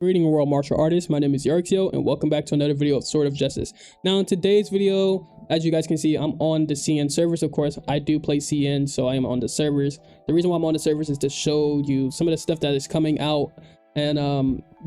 Greeting world martial artists, my name is Yarxio and welcome back to another video of Sword of Justice. Now in today's video, as you guys can see, I'm on the CN servers. Of course, I do play CN, so I am on the servers. The reason why I'm on the servers is to show you some of the stuff that is coming out and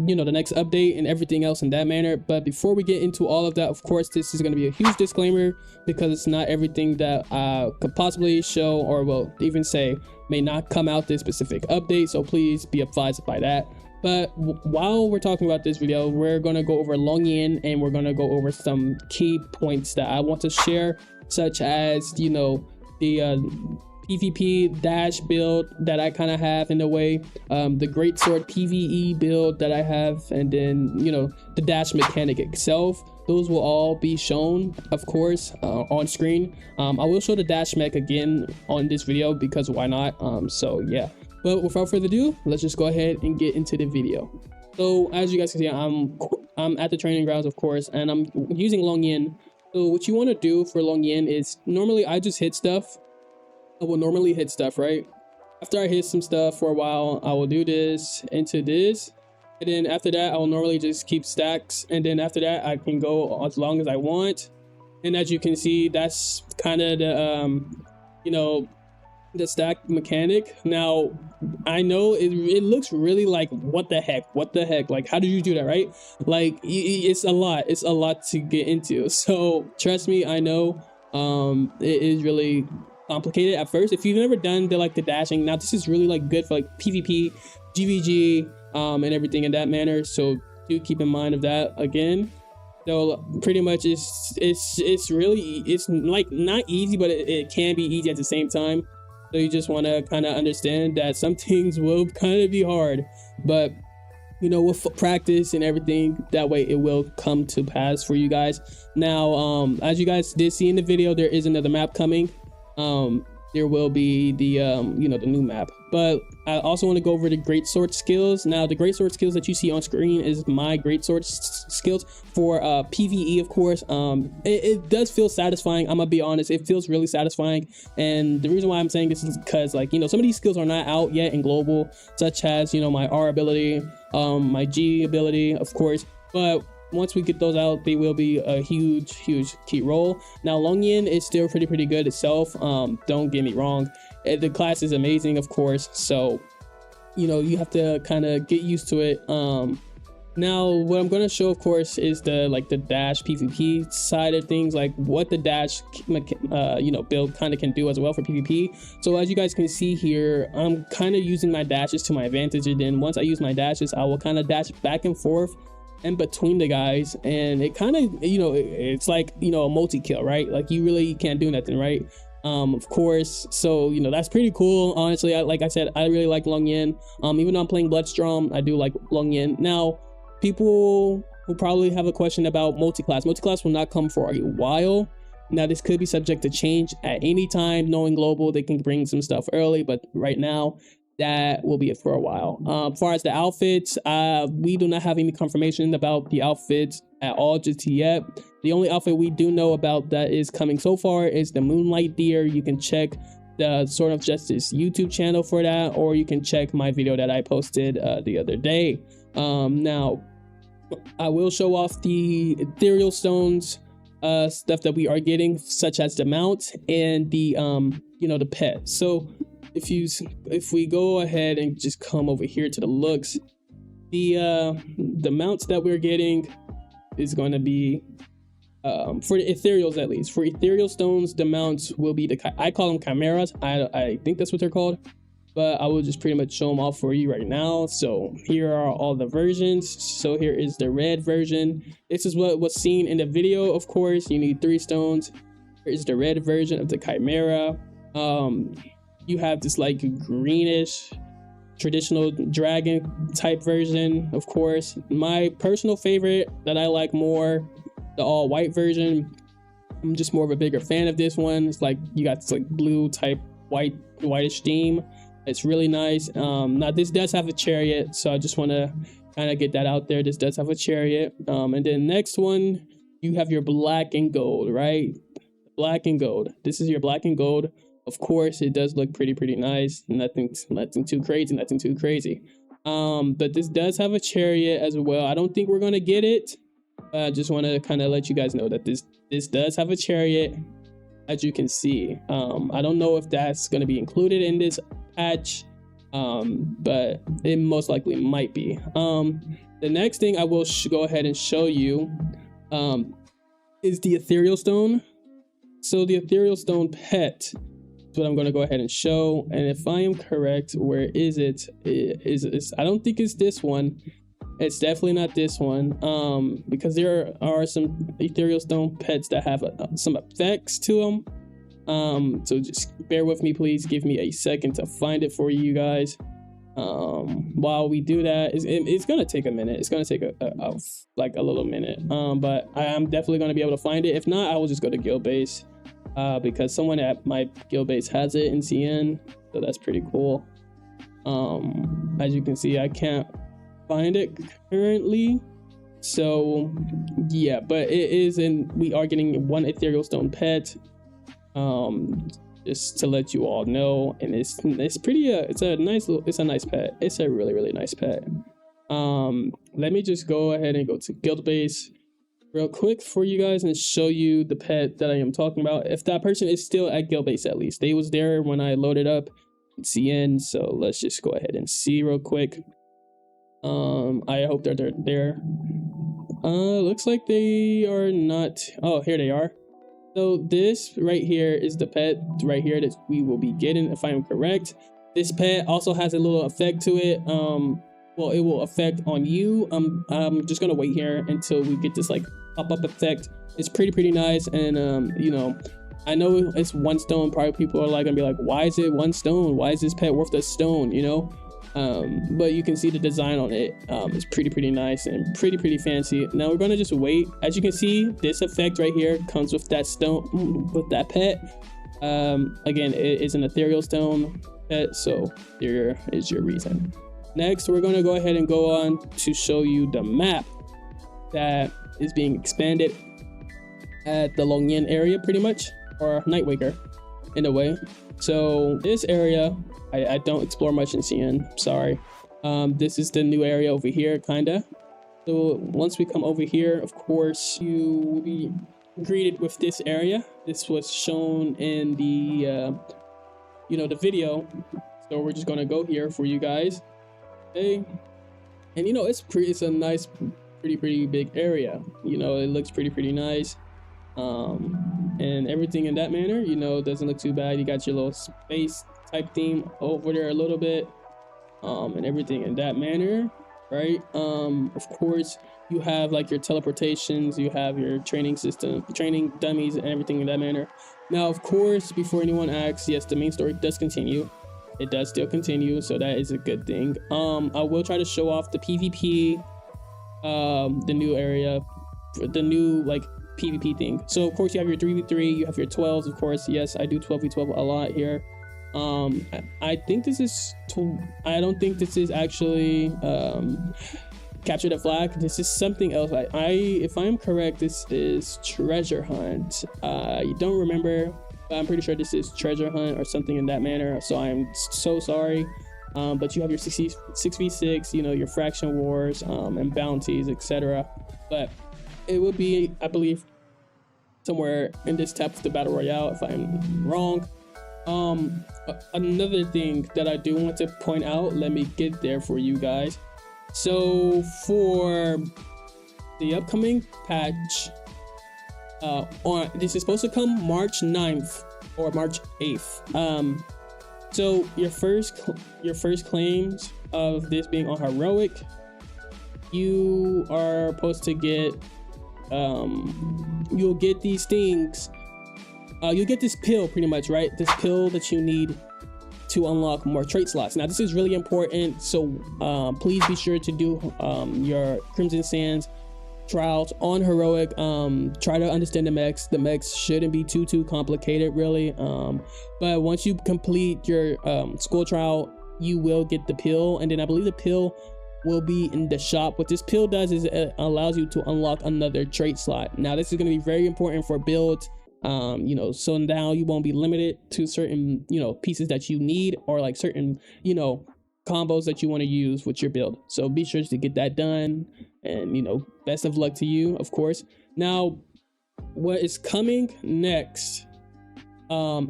you know, the next update and everything else in that manner. But before we get into all of that, of course, this is going to be a huge disclaimer because it's not everything that I could possibly show or will even say may not come out this specific update, so please be advised by that. But while we're talking about this video, we're going to go over Longyin and we're going to go over some key points that I want to share, such as, you know, the PvP dash build that I kind of have in a way, the Greatsword PVE build that I have, and then, you know, the dash mechanic itself. Those will all be shown, of course, on screen. I will show the dash mech again on this video because why not? So yeah. But without further ado, let's just go ahead and get into the video. So as you guys can see, I'm at the training grounds, of course, and I'm using Longyin. So what you want to do for Longyin is normally I just hit stuff. I will normally hit stuff, right? After I hit some stuff for a while, I will do this into this. And then after that, I will normally just keep stacks. And then after that, I can go as long as I want. And as you can see, that's kind of the, you know, the stack mechanic. Now I know it looks really like what the heck, like how do you do that, right? Like it's a lot to get into, so trust me, I know it is really complicated at first if you've never done the dashing. Now this is really like good for like PvP, GVG, and everything in that manner, so do keep in mind of that again. So pretty much it's really like not easy, but it can be easy at the same time. So you just want to kind of understand that some things will kind of be hard, but you know, with practice and everything, that way it will come to pass for you guys. Now, as you guys did see in the video, there is another map coming. There will be the you know, the new map, but I also want to go over the Greatsword skills. Now the Greatsword skills that you see on screen is my Greatsword skills for PvE, of course. It does feel satisfying, I'm gonna be honest, it feels really satisfying. And the reason why I'm saying this is because, like, you know, some of these skills are not out yet in global, such as, you know, my R ability, my G ability, of course, but once we get those out, they will be a huge key role. Now Longyin is still pretty good itself, don't get me wrong, the class is amazing, of course, so you know, you have to kind of get used to it. Now what I'm going to show, of course, is the dash PvP side of things, like what the dash you know, build kind of can do as well for PvP. So as you guys can see here, I'm kind of using my dashes to my advantage, and then once I use my dashes, I will kind of dash back and forth in between the guys, and it kind of, you know, it's like, you know, a multi-kill, right? Like you really can't do nothing, right? Of course, so you know, that's pretty cool. Honestly, like I said, I really like Longyin. Even though I'm playing Bloodstrom, I do like Longyin. Now people will probably have a question about multi-class. Multi-class will not come for a while. Now this could be subject to change at any time. Knowing global, they can bring some stuff early, but right now that will be it for a while. As far as the outfits, we do not have any confirmation about the outfits at all just yet. The only outfit we do know about that is coming so far is the Moonlight Deer. You can check the Sword of Justice YouTube channel for that, or you can check my video that I posted the other day. Now I will show off the ethereal stones stuff that we are getting, such as the mount and the you know, the pet. So if we go ahead and just come over here to the looks, the mounts that we're getting is going to be for the ethereals, at least for ethereal stones, the mounts will be I call them chimeras. I think that's what they're called, but I will just pretty much show them off for you right now. So here are all the versions. So here is the red version. This is what was seen in the video. Of course, you need 3 stones. Here is the red version of the chimera. You have this like greenish traditional dragon type version, of course. My personal favorite that I like more, the all white version. I'm just more of a bigger fan of this one. It's like you got this like blue type whitish theme. It's really nice. Now this does have a chariot, so I just want to kind of get that out there. This does have a chariot. And then next one, you have your black and gold, right? Black and gold. This is your black and gold. Of course, it does look pretty nice. Nothing too crazy, nothing too crazy. But this does have a chariot as well. I don't think we're gonna get it. I just want to kind of let you guys know that this does have a chariot, as you can see. I don't know if that's going to be included in this patch, but it most likely might be. The next thing I will go ahead and show you is the ethereal stone. So the ethereal stone pet is what I'm going to go ahead and show, and if I am correct, where is it? I don't think it's this one. It's definitely not this one, because there are some ethereal stone pets that have some effects to them. So just bear with me, please. Give me a second to find it for you guys. While we do that, it's gonna take a minute. It's gonna take like a little minute. But I am definitely gonna be able to find it. If not, I will just go to guild base, because someone at my guild base has it in CN, so that's pretty cool. As you can see, I can't find it currently, so yeah, but it is we are getting one ethereal stone pet, just to let you all know, and it's pretty it's a nice pet. It's a really nice pet. Let me just go ahead and go to guild base real quick for you guys and show you the pet that I am talking about, if that person is still at guild base. At least they was there when I loaded up CN, so let's just go ahead and see real quick. I hope they're there. Looks like they are not. Oh, here they are. So this right here is the pet right here that we will be getting, if I am correct. This pet also has a little effect to it. Well, it will affect on you. I'm just gonna wait here until we get this like pop-up effect. It's pretty nice, and you know, I know it's 1 stone. Probably people are like gonna be like, why is it 1 stone? Why is this pet worth a stone? You know. But you can see the design on it. It's pretty nice and pretty fancy. Now we're gonna just wait. As you can see, this effect right here comes with that stone, with that pet. Again, it is an ethereal stone pet, so there is your reason. Next, we're gonna go ahead and go on to show you the map that is being expanded at the Longyin area, pretty much, or Nightwaker in a way. So this area, I don't explore much in CN, sorry. This is the new area over here, kinda. So once we come over here, of course, you will be greeted with this area. This was shown in the, you know, the video. So we're just gonna go here for you guys. Okay. And you know, it's a nice, pretty big area. You know, it looks pretty nice. And everything in that manner, you know, doesn't look too bad. You got your little space type theme over there a little bit, and everything in that manner, right? Of course, you have like your teleportations, you have your training system, training dummies, and everything in that manner. Now, of course, before anyone asks, yes, the main story does continue. It does still continue, so that is a good thing. I will try to show off the PvP, the new area, the new like PvP thing. So of course you have your 3v3, you have your 12s, of course. Yes, I do 12v12 a lot here. I think this is I don't think this is actually capture the flag. This is something else. If I'm correct, this is treasure hunt. You don't remember, but I'm pretty sure this is treasure hunt or something in that manner, so I'm so sorry. But you have your 6v6, you know, your fraction wars, and bounties, etc. But it would be, I believe, somewhere in this type of the battle royale, if I'm wrong. Another thing that I do want to point out, let me get there for you guys. So for the upcoming patch, this is supposed to come March 9th or March 8th. So your first claims of this being on heroic, you are supposed to get you'll get these things. You'll get this pill, pretty much, right? This pill that you need to unlock more trait slots. Now, this is really important, so please be sure to do your Crimson Sands trials on heroic. Try to understand the mechs. The mechs shouldn't be too complicated, really. But once you complete your school trial, you will get the pill, and then I believe the pill will be in the shop. What this pill does is it allows you to unlock another trait slot. Now, this is going to be very important for builds. You know, so now you won't be limited to certain, you know, pieces that you need, or like certain, you know, combos that you want to use with your build. So be sure to get that done, and best of luck to you, of course. Now what is coming next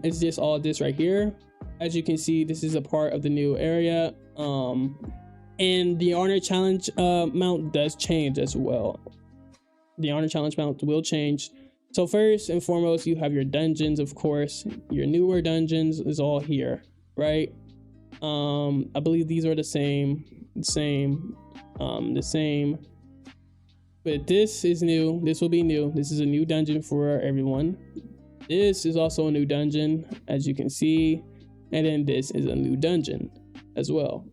is just all this right here. As you can see, this is a part of the new area, and the honor challenge mount does change as well. The honor challenge mount will change. So first and foremost, you have your dungeons, of course. Your newer dungeons is all here, right? I believe these are the same, but this is new. This will be new. This is a new dungeon for everyone. This is also a new dungeon, as you can see, and then this is a new dungeon as well.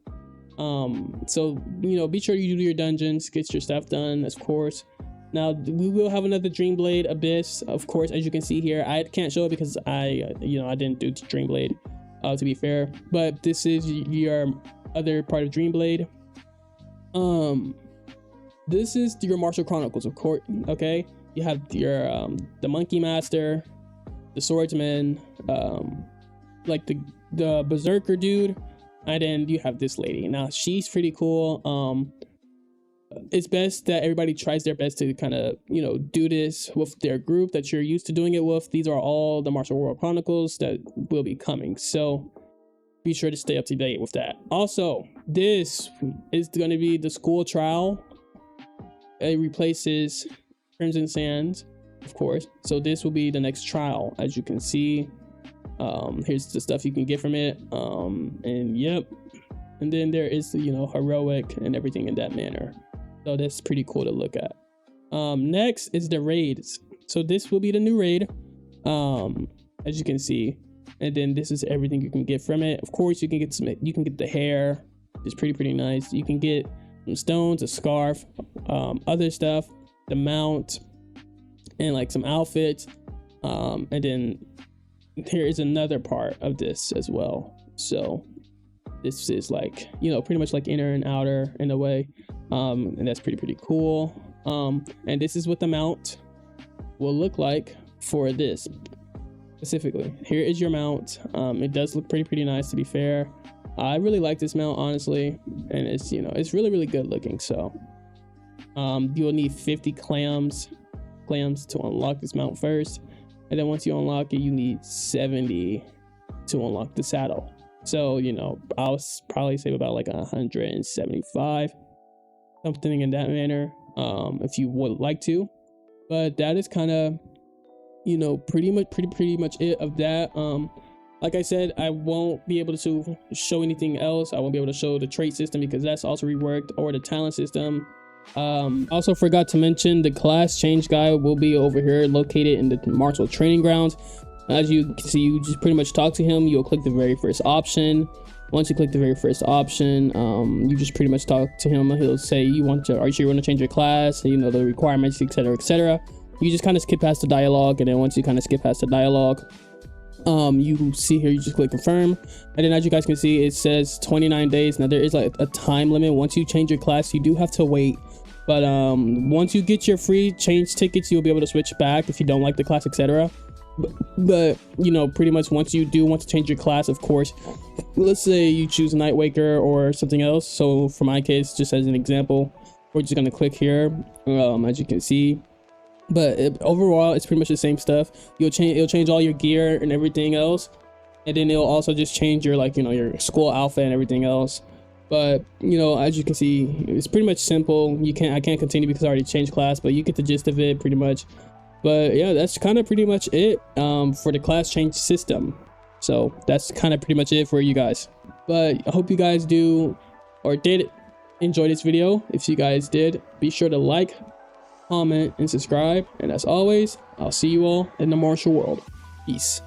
So be sure you do your dungeons, get your stuff done, of course. Now we will have another Dreamblade Abyss, of course, as you can see here. I can't show it because I didn't do Dreamblade, to be fair, but this is your other part of Dreamblade. This is your martial chronicles, of course. Okay, you have your the monkey master, the swordsman, like the berserker dude, and then you have this lady. Now she's pretty cool. It's best that everybody tries their best to kind of do this with their group that you're used to doing it with. These are all the martial world chronicles that will be coming, so be sure to stay up to date with that. Also, this is going to be the school trial. It replaces Crimson Sands, of course, so this will be the next trial. As you can see, here's the stuff you can get from it, and yep, and then there is heroic and everything in that manner. So that's pretty cool to look at. Next is the raids. So this will be the new raid, as you can see, and then this is everything you can get from it. Of course, you can get the hair. It's pretty nice. You can get some stones, a scarf, other stuff, the mount, and like some outfits. And then here is another part of this as well. So this is like pretty much like inner and outer in a way, and that's pretty cool. And this is what the mount will look like for this specifically. Here is your mount. It does look pretty nice, to be fair. I really like this mount, honestly, and it's it's really good looking. So you will need 50 clams to unlock this mount first, and then once you unlock it, you need 70 to unlock the saddle. So I'll probably save about like 175, something in that manner, if you would like to. But that is kind of pretty much it of that. Like I said, I won't be able to show anything else. I won't be able to show the trait system because that's also reworked, or the talent system. Also forgot to mention the class change guide will be over here, located in the martial training grounds. As you can see, you just pretty much talk to him. You'll click the very first option. Once you click the very first option, you just pretty much talk to him. He'll say, are you sure you want to change your class? The requirements, etc. You just kind of skip past the dialogue, and then once you kind of skip past the dialogue, you see here, you just click confirm, and then as you guys can see, it says 29 days. Now there is like a time limit. Once you change your class, you do have to wait, but once you get your free change tickets, you'll be able to switch back if you don't like the class, etc. But pretty much once you do want to change your class, of course, let's say you choose Nightwaker or something else. So for my case, just as an example, we're just going to click here, as you can see. But overall, it's pretty much the same stuff. It'll change all your gear and everything else, and then it'll also just change your your school outfit and everything else. But as you can see, it's pretty much simple. I can't continue because I already changed class, but you get the gist of it pretty much. But yeah, that's kind of pretty much it for the class change system. So that's kind of pretty much it for you guys. But I hope you guys do or did enjoy this video. If you guys did, be sure to like, comment, and subscribe. And as always, I'll see you all in the martial world. Peace.